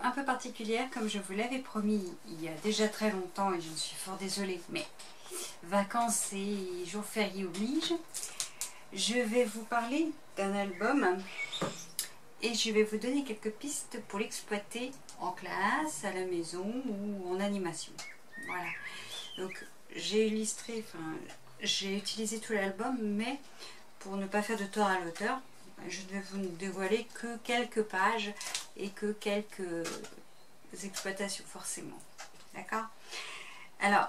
un peu particulière, comme je vous l'avais promis il y a déjà très longtemps, et je me suis fort désolée, mais vacances et jours fériés obligent. Je vais vous parler d'un album et je vais vous donner quelques pistes pour l'exploiter en classe, à la maison ou en animation. Voilà. Donc j'ai illustré, j'ai utilisé tout l'album, mais pour ne pas faire de tort à l'auteur, je ne vais vous dévoiler que quelques pages et que quelques exploitations forcément. D'accord? Alors,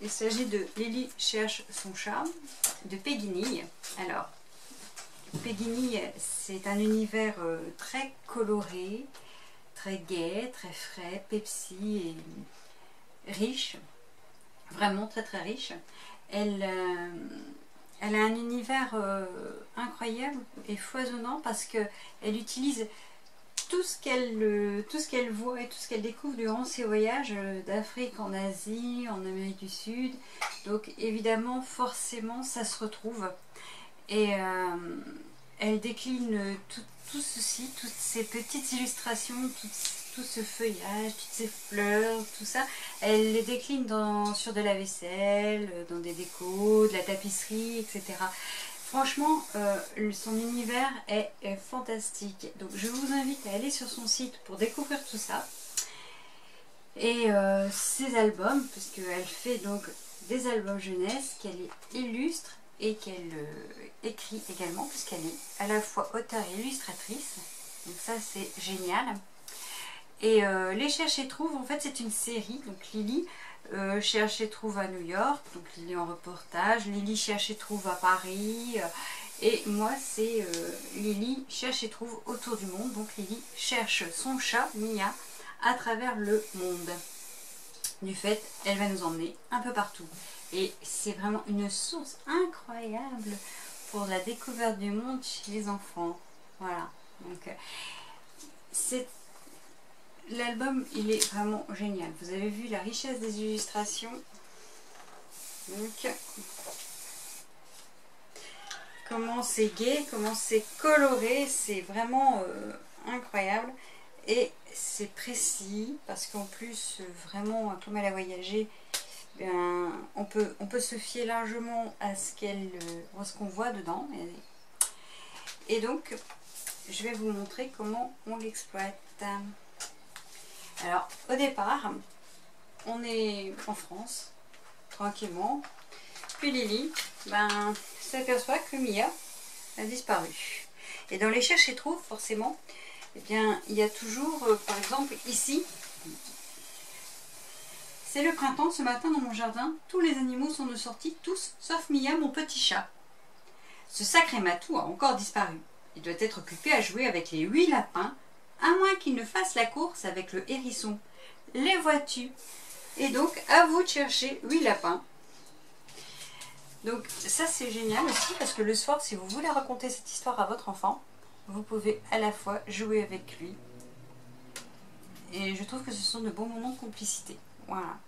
il s'agit de Lily cherche son chat, de Péguinille. Alors, Péguinille, c'est un univers très coloré, très gai, très frais, Pepsi et riche, vraiment très très riche. Elle a un univers incroyable et foisonnant parce qu'elle utilise tout ce qu'elle voit et tout ce qu'elle découvre durant ses voyages d'Afrique en Asie, en Amérique du Sud. Donc évidemment, forcément, ça se retrouve. Et elle décline tout ceci, toutes ces petites illustrations, tout ce feuillage, toutes ces fleurs, tout ça. Elle les décline sur de la vaisselle, dans des décos, de la tapisserie, etc. Franchement, son univers est fantastique. Donc je vous invite à aller sur son site pour découvrir tout ça. Et ses albums, puisqu'elle fait donc des albums jeunesse qu'elle illustre et qu'elle écrit également, puisqu'elle est à la fois auteure et illustratrice. Donc ça c'est génial. Et les Cherche et Trouve, en fait c'est une série. Donc Lily cherche et trouve à New York, donc Lily en reportage, Lily cherche et trouve à Paris, et moi c'est Lily cherche et trouve autour du monde, donc Lily cherche son chat, Mia, à travers le monde. Du fait, elle va nous emmener un peu partout. Et c'est vraiment une source incroyable pour la découverte du monde chez les enfants. Voilà, donc c'est... L'album, il est vraiment génial. Vous avez vu la richesse des illustrations. Donc, comment c'est gai, comment c'est coloré, c'est vraiment incroyable. Et c'est précis, parce qu'en plus, vraiment, comme elle a voyagé, bien, on peut se fier largement à ce qu'on voit dedans. Et donc, je vais vous montrer comment on l'exploite. Alors, au départ, on est en France, tranquillement. Puis Lily s'aperçoit que Mia a disparu. Et dans les Cherche et Trouve, forcément, eh bien, il y a toujours, par exemple, ici, c'est le printemps, ce matin dans mon jardin, tous les animaux sont de sortie, tous, sauf Mia, mon petit chat. Ce sacré matou a encore disparu. Il doit être occupé à jouer avec les 8 lapins, à moins qu'il ne fasse la course avec le hérisson. Les vois-tu? Et donc, à vous de chercher 8 lapins. Donc, ça c'est génial aussi, parce que le soir, si vous voulez raconter cette histoire à votre enfant, vous pouvez à la fois jouer avec lui. Et je trouve que ce sont de bons moments de complicité. Voilà.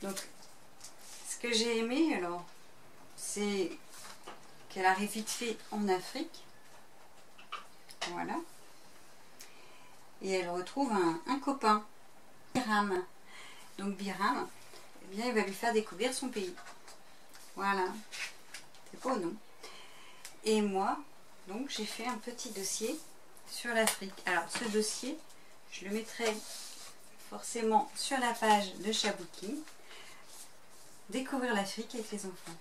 Donc, ce que j'ai aimé, alors, c'est qu'elle arrive vite fait en Afrique. Voilà. Et elle retrouve un copain, Biram. Donc Biram, eh bien, il va lui faire découvrir son pays. Voilà. C'est beau, non? Et moi, donc, j'ai fait un petit dossier sur l'Afrique. Alors, ce dossier, je le mettrai forcément sur la page de Chabouki. Découvrir l'Afrique avec les enfants.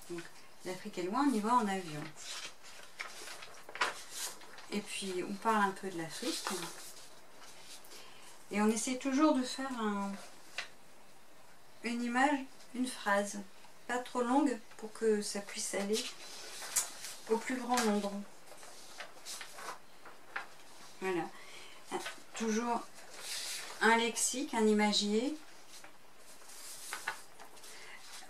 Donc, l'Afrique est loin, on y va en avion. Et puis, on parle un peu de l'Afrique. Et on essaie toujours de faire une image, une phrase, pas trop longue pour que ça puisse aller au plus grand nombre. Voilà. Toujours un lexique, un imagier.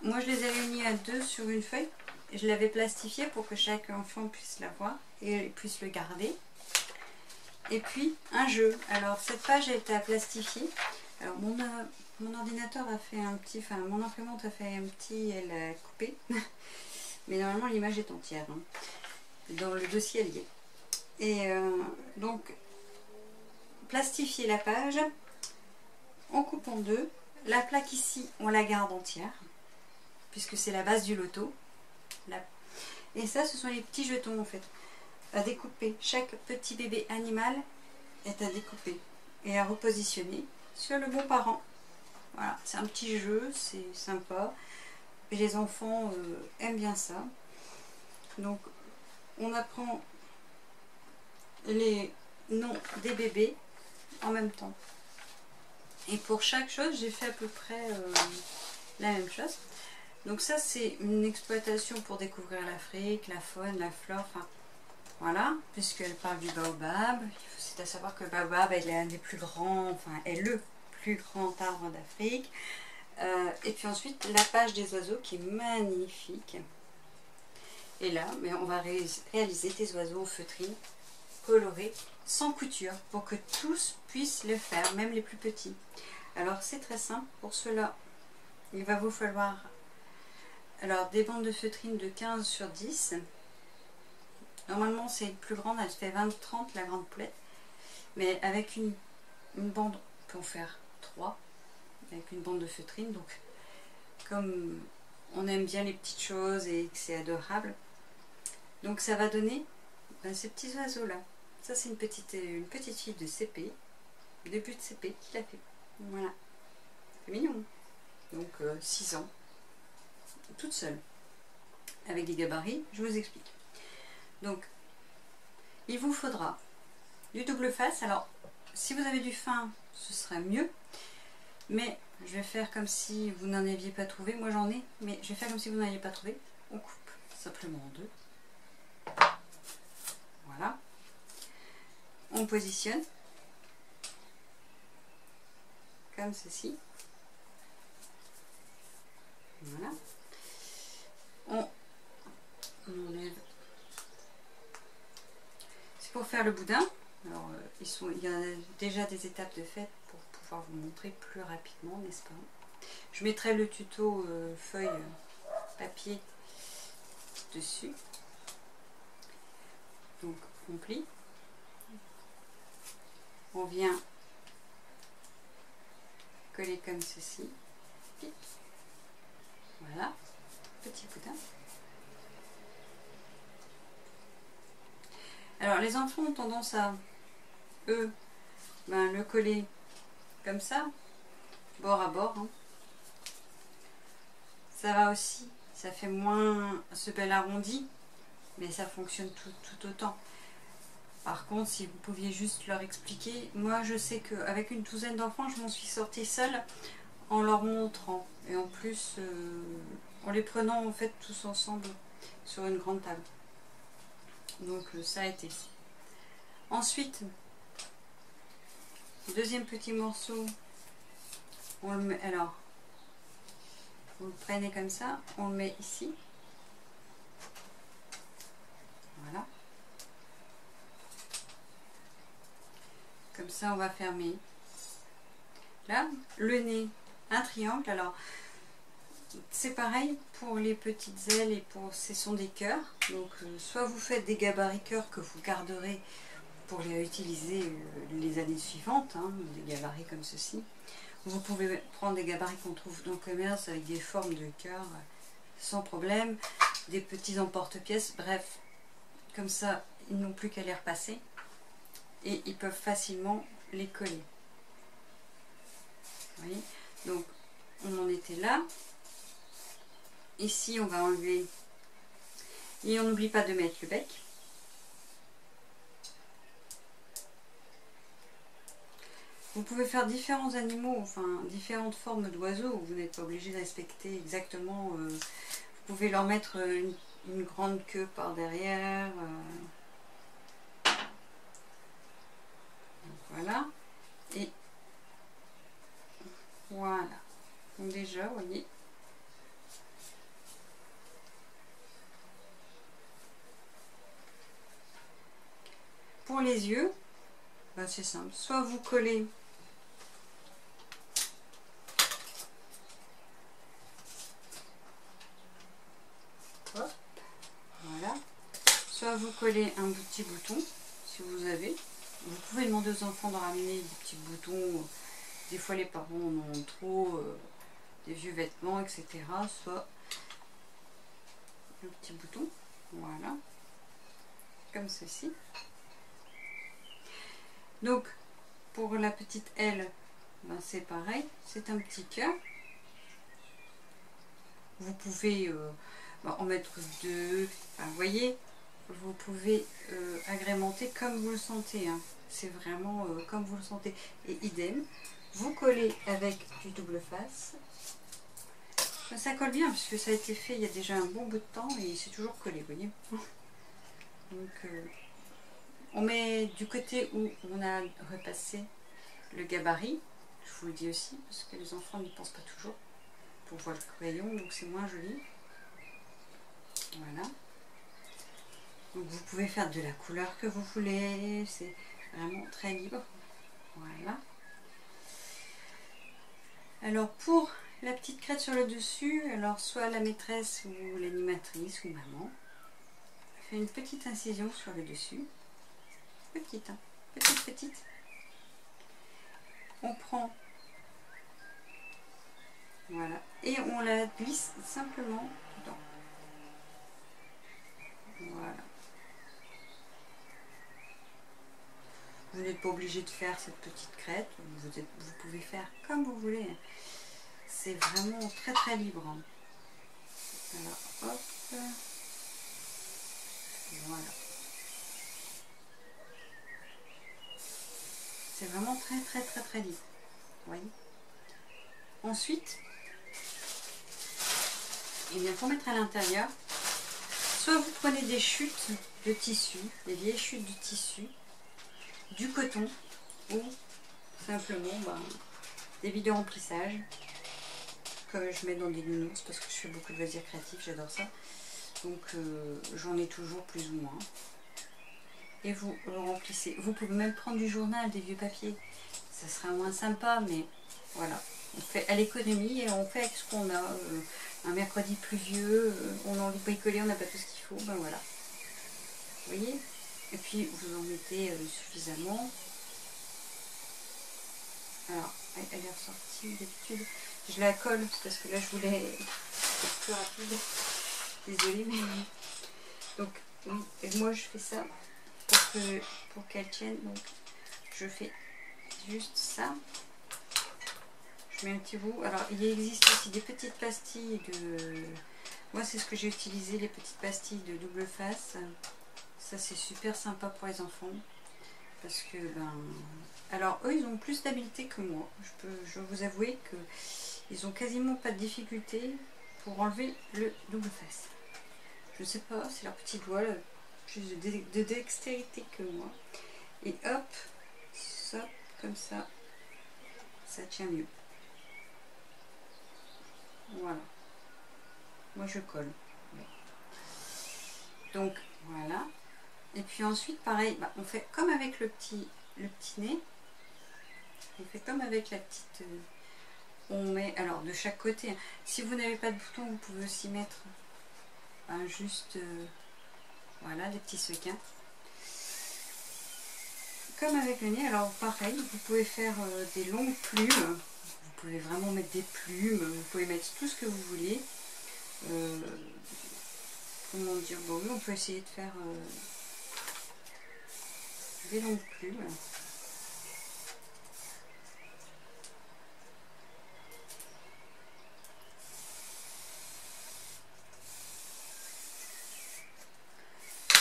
Moi, je les ai réunis à 2 sur une feuille. Je l'avais plastifié pour que chaque enfant puisse l'avoir et puisse le garder. Et puis un jeu. Alors cette page est à plastifier. Alors mon ordinateur a fait un petit, enfin mon imprimante a fait un petit, elle a coupé. Mais normalement l'image est entière. Hein. Dans le dossier elle y est. Et donc plastifier la page, on coupe en deux. La plaque ici, on la garde entière, puisque c'est la base du loto. Et ça, ce sont les petits jetons en fait, à découper. Chaque petit bébé animal est à découper et à repositionner sur le bon parent. Voilà, c'est un petit jeu, c'est sympa. Et les enfants aiment bien ça. Donc, on apprend les noms des bébés en même temps. Et pour chaque chose, j'ai fait à peu près la même chose. Donc ça, c'est une exploitation pour découvrir l'Afrique, la faune, la flore, enfin, voilà, puisqu'elle parle du baobab. C'est à savoir que le baobab est l'un des plus grands, enfin, est le plus grand arbre d'Afrique. Et puis ensuite, la page des oiseaux qui est magnifique. Et là, mais on va réaliser des oiseaux aux feutrines colorés, sans couture, pour que tous puissent le faire, même les plus petits. Alors c'est très simple, pour cela, il va vous falloir alors des bandes de feutrine de 15 sur 10. Normalement c'est une plus grande, elle fait 20-30 la grande poulette. Mais avec une bande, on peut en faire 3, avec une bande de feutrine. Donc comme on aime bien les petites choses et que c'est adorable, donc ça va donner ces petits oiseaux là. Ça c'est une petite fille de CP, début de CP qui l'a fait. Voilà, c'est mignon. Donc 6 ans, toute seule, avec des gabarits, je vous explique. Donc il vous faudra du double face. Alors si vous avez du fin, ce serait mieux, mais je vais faire comme si vous n'en aviez pas trouvé. Moi j'en ai, mais je vais faire comme si vous n'en aviez pas trouvé. On coupe simplement en deux. Voilà. On positionne comme ceci. Voilà. On enlève. C'est pour faire le boudin. Alors, il y a déjà des étapes de fait pour pouvoir vous montrer plus rapidement, n'est-ce pas? Je mettrai le tuto feuille papier dessus. Donc, on plie. On vient coller comme ceci. Pic. Voilà, petit boudin. Alors les enfants ont tendance à, eux, le coller comme ça, bord à bord. Hein. Ça va aussi, ça fait moins ce bel arrondi, mais ça fonctionne tout autant. Par contre, si vous pouviez juste leur expliquer, moi je sais qu'avec une douzaine d'enfants, je m'en suis sortie seule en leur montrant. Et en plus, en les prenant en fait tous ensemble sur une grande table. Donc ça a été. Ensuite, deuxième petit morceau, on le met, alors, vous le prenez comme ça, on le met ici. Voilà. Comme ça, on va fermer. Là, le nez, un triangle. Alors, c'est pareil pour les petites ailes et pour ce sont des cœurs. Donc, soit vous faites des gabarits cœurs que vous garderez pour les utiliser les années suivantes, hein, des gabarits comme ceci. Vous pouvez prendre des gabarits qu'on trouve dans le commerce avec des formes de cœur sans problème, des petits emporte-pièces, bref, comme ça, ils n'ont plus qu'à les repasser et ils peuvent facilement les coller. Vous voyez? Donc, on en était là. Ici, on va enlever, et on n'oublie pas de mettre le bec. Vous pouvez faire différents animaux, enfin différentes formes d'oiseaux. Vous n'êtes pas obligé de respecter exactement. Vous pouvez leur mettre une grande queue par derrière. Voilà. Et voilà. Donc déjà, vous voyez. Pour les yeux, ben c'est simple. Soit vous collez voilà. Soit vous collez un petit bouton, si vous avez, vous pouvez demander aux enfants de ramener des petits boutons. Des fois les parents en ont trop, des vieux vêtements, etc. Soit le petit bouton, voilà, comme ceci. Donc pour la petite L, ben, c'est pareil, c'est un petit cœur. Vous pouvez en mettre deux, enfin, vous voyez, vous pouvez agrémenter comme vous le sentez, hein. C'est vraiment comme vous le sentez. Et idem, vous collez avec du double face. Ça colle bien puisque ça a été fait il y a déjà un bon bout de temps et c'est toujours collé, vous voyez. Donc on met du côté où on a repassé le gabarit, je vous le dis aussi, parce que les enfants n'y pensent pas toujours pour voir le crayon, donc c'est moins joli. Voilà. Donc vous pouvez faire de la couleur que vous voulez, c'est vraiment très libre. Voilà. Alors pour la petite crête sur le dessus, alors soit la maîtresse ou l'animatrice ou maman fait une petite incision sur le dessus. Petite, hein, petite. On prend, voilà, et on la glisse simplement dedans. Voilà. Vous n'êtes pas obligé de faire cette petite crête, vous pouvez faire comme vous voulez. C'est vraiment très très libre. Alors hop, voilà. C'est vraiment très libre. Vous voyez. Ensuite, eh bien, pour mettre à l'intérieur, soit vous prenez des chutes de tissu, des vieilles chutes de tissu, du coton ou simplement des bidons de remplissage que je mets dans des nounours parce que je fais beaucoup de loisirs créatifs, j'adore ça. Donc j'en ai toujours plus ou moins. Et vous le remplissez. Vous pouvez même prendre du journal, des vieux papiers. Ça sera moins sympa, mais voilà. On fait à l'économie et on fait avec ce qu'on a. Un mercredi pluvieux, on a envie de bricoler, on n'a pas tout ce qu'il faut, ben voilà. Vous voyez? Et puis vous en mettez suffisamment. Alors, elle est ressortie d'habitude. Je la colle parce que là je voulais être plus rapide. Désolée, mais... Donc, oui, et moi je fais ça pour qu'elle tienne. Donc, je fais juste ça. Je mets un petit bout. Alors, il existe aussi des petites pastilles de... Moi, c'est ce que j'ai utilisé, les petites pastilles de double face. Ça, c'est super sympa pour les enfants. Parce que, alors, eux, ils ont plus d'habileté que moi. Je vais vous avouer qu'ils ont quasiment pas de difficulté pour enlever le double face. Je sais pas, c'est leur petit doigt, plus de dextérité que moi. Et hop, ça, comme ça tient mieux. Voilà. Moi, je colle. Donc, voilà. Et puis ensuite, pareil, on fait comme avec le petit nez. On fait comme avec la petite... on met, alors, de chaque côté. Hein. Si vous n'avez pas de bouton, vous pouvez aussi mettre juste... voilà, des petits sequins. Comme avec le nez, alors pareil, vous pouvez faire des longues plumes. Vous pouvez vraiment mettre des plumes. Vous pouvez mettre tout ce que vous voulez. Comment dire, bon, oui, on peut essayer de faire des longues plumes.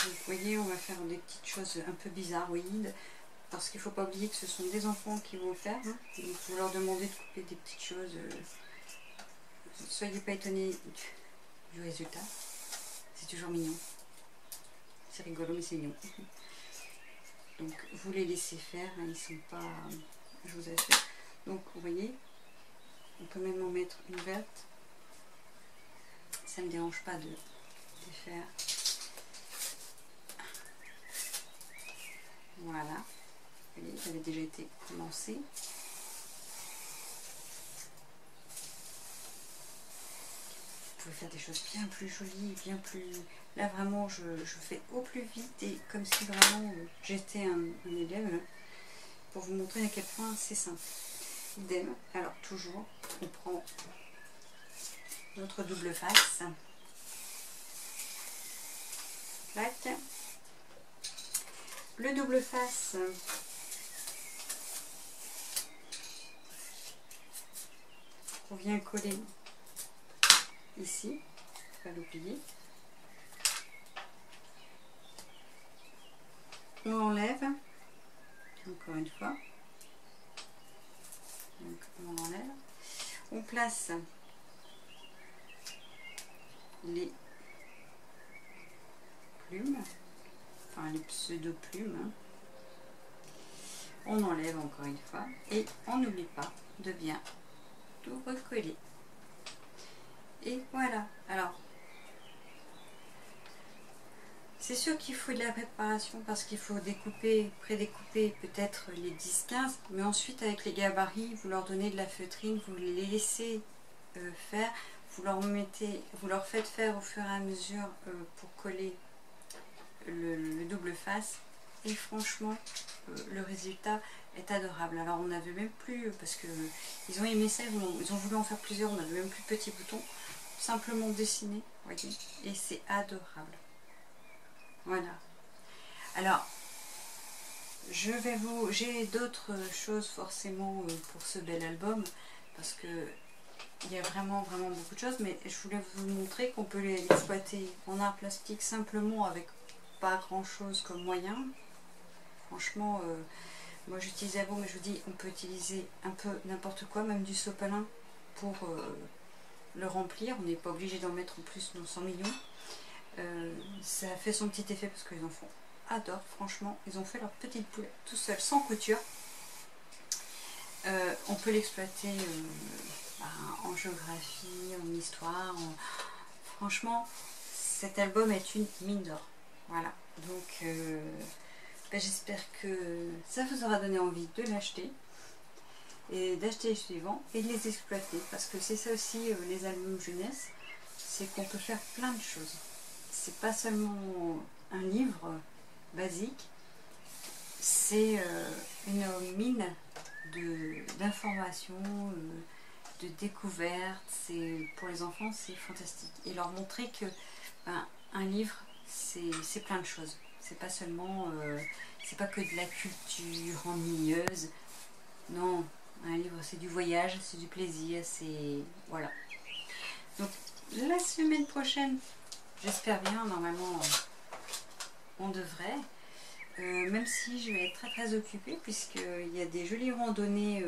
Vous voyez, on va faire des petites choses un peu bizarroïdes, parce qu'il ne faut pas oublier que ce sont des enfants qui vont le faire. Hein. Donc vous leur demandez de couper des petites choses. Ne soyez pas étonnés du résultat. C'est toujours mignon. C'est rigolo, mais c'est mignon. Donc vous les laissez faire, hein, ils sont pas... je vous assure. Donc vous voyez, on peut même en mettre une verte. Ça ne me dérange pas de faire. Voilà. Vous voyez, ça avait déjà été commencé. Vous pouvez faire des choses bien plus jolies, bien plus... Là vraiment, je fais au plus vite et comme si vraiment j'étais un élève. pour vous montrer à quel point c'est simple. Idem, alors toujours, on prend notre double face. Clac. Le double face, on vient coller ici, pas l'oublier. On l'enlève, encore une fois. Donc on enlève. On place les plumes, enfin les pseudo-plumes. Hein. On enlève encore une fois et on n'oublie pas de bien tout recoller. Et voilà. Alors, c'est sûr qu'il faut de la préparation parce qu'il faut découper, prédécouper peut-être les 10-15, mais ensuite avec les gabarits, vous leur donnez de la feutrine, vous les laissez faire, vous leur faites faire au fur et à mesure pour coller le double face, et franchement le résultat est adorable. Alors on n'avait même plus, parce que ils ont aimé ça, ils ont voulu en faire plusieurs, on n'avait même plus de petits boutons, simplement dessinés, voyez, et c'est adorable. Voilà. Alors, j'ai d'autres choses forcément pour ce bel album, parce que il y a vraiment beaucoup de choses, mais je voulais vous montrer qu'on peut l'exploiter en art plastique simplement avec pas grand chose comme moyen. Franchement, moi j'utilise à vous, mais je vous dis, on peut utiliser un peu n'importe quoi, même du sopalin pour le remplir. On n'est pas obligé d'en mettre en plus nos 100 millions. Ça fait son petit effet parce que les enfants adorent, franchement. Ils ont fait leur petite boule tout seuls, sans couture. On peut l'exploiter en géographie, en histoire. Franchement, cet album est une mine d'or. Voilà. Donc, j'espère que ça vous aura donné envie de l'acheter et d'acheter les suivants et de les exploiter. Parce que c'est ça aussi, les albums jeunesse, c'est qu'on peut faire plein de choses. C'est pas seulement un livre basique, c'est une mine d'informations, de découvertes. Pour les enfants, c'est fantastique. Et leur montrer que un livre, c'est plein de choses. C'est pas seulement, c'est pas que de la culture ennuyeuse. Non, un livre, c'est du voyage, c'est du plaisir, c'est... Voilà. Donc, la semaine prochaine, j'espère bien, normalement, on devrait. Même si je vais être très occupée, puisqu'il y a des jolies randonnées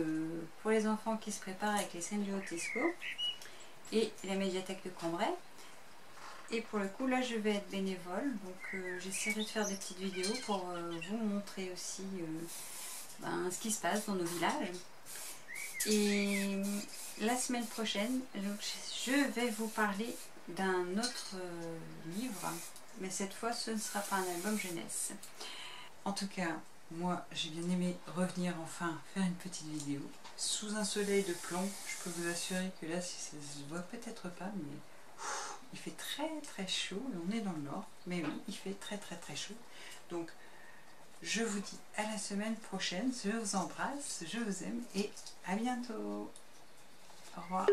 pour les enfants qui se préparent avec les scènes du Haut-Escaut et la médiathèque de Cambrai. Et pour le coup, là, je vais être bénévole, donc j'essaierai de faire des petites vidéos pour vous montrer aussi ce qui se passe dans nos villages. Et la semaine prochaine, donc, je vais vous parler d'un autre livre, mais cette fois, ce ne sera pas un album jeunesse. En tout cas, moi, j'ai bien aimé revenir enfin faire une petite vidéo. Sous un soleil de plomb, je peux vous assurer que là, si ça se voit peut-être pas, mais il fait très chaud, et on est dans le nord, mais oui, il fait très chaud. Donc, je vous dis à la semaine prochaine, je vous embrasse, je vous aime, et à bientôt. Au revoir.